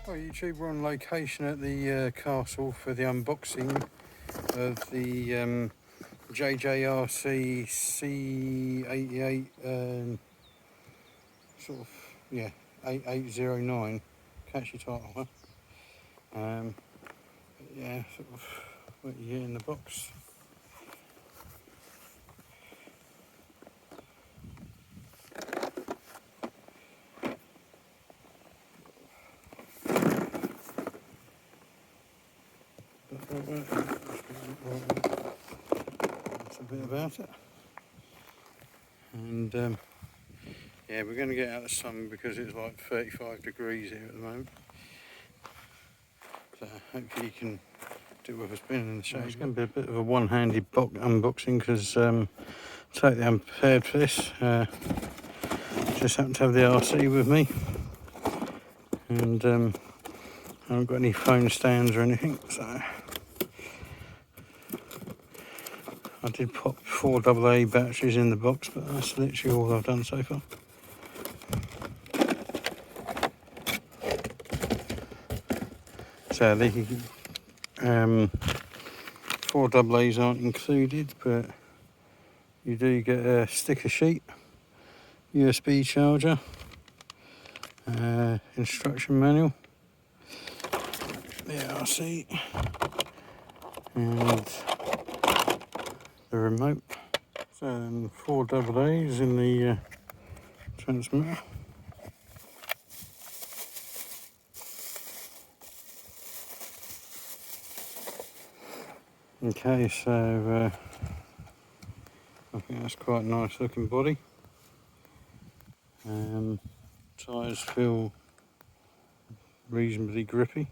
Well, YouTube, we're on location at the castle for the unboxing of the JJRC C88 8809. Catchy title, huh? Yeah, sort of what you get in the box. That's a bit about it. And yeah, we're going to get out of the sun because it's like 35 degrees here at the moment. So hopefully you can do with us being in the shade. It's going to be a bit of a one-handed unboxing because I'm totally unprepared for this. Just happen to have the RC with me, and I haven't got any phone stands or anything, so I did pop 4 AA batteries in the box, but that's literally all I've done so far. Sadly, 4 AA's aren't included, but you do get a sticker sheet, USB charger, instruction manual, the RC, and the remote. So 4 AA's in the transmitter. Okay, so I think that's quite a nice looking body. Tyres feel reasonably grippy.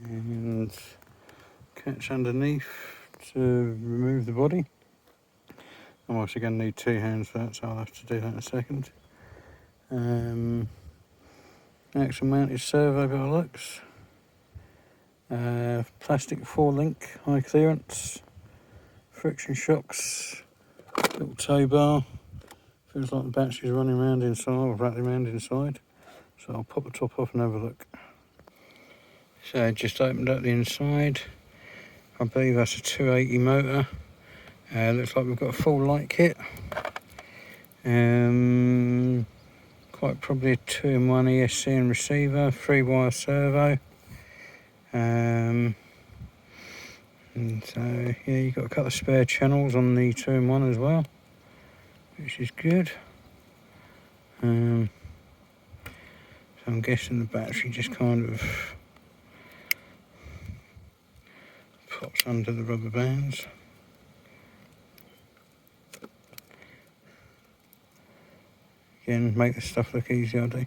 And catch underneath to remove the body. I'm also going to need 2 hands for that, so I'll have to do that in a second. Axle mounted servo by the looks. Plastic 4-link, high clearance. Friction shocks. Little tow bar. Feels like the battery's running around inside, or rattling around inside. So I'll pop the top off and have a look. So just opened up the inside. I believe that's a 280 motor. Looks like we've got a full light kit. Quite probably a 2-in-1 ESC and receiver, 3-wire servo. And so yeah, you've got a couple of spare channels on the 2-in-1 as well, which is good. So I'm guessing the battery just kind of pops under the rubber bands. Again, make the stuff look easy, I do.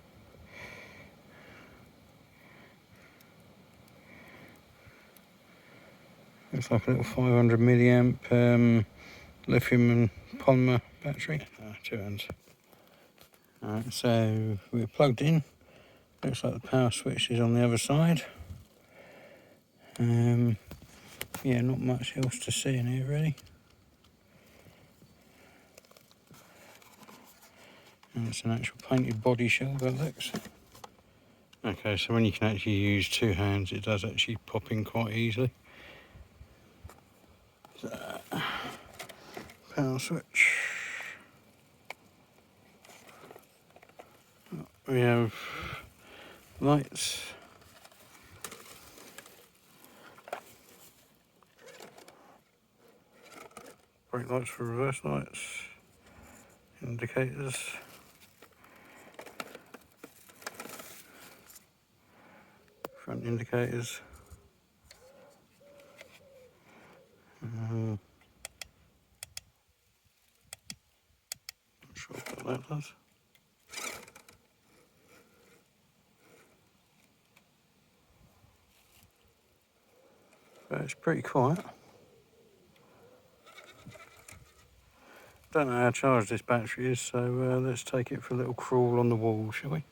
Looks like a little 500 milliamp lithium and polymer battery. 2 hands. Alright, so we're plugged in. Looks like the power switch is on the other side. Yeah, not much else to see in here really. And it's an actual painted body shell by the looks. Okay, so when you can actually use 2 hands, it does actually pop in quite easily. So, power switch. We have lights. Brake lights for reverse lights. Indicators. Front indicators. Not sure what that does. But it's pretty quiet. Don't know how charged this battery is, so let's take it for a little crawl on the wall, shall we?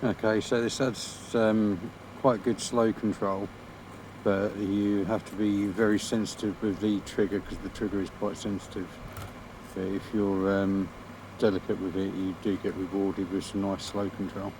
Okay, so this has quite good slow control, but you have to be very sensitive with the trigger because the trigger is quite sensitive. But if you're delicate with it, you do get rewarded with some nice slow control.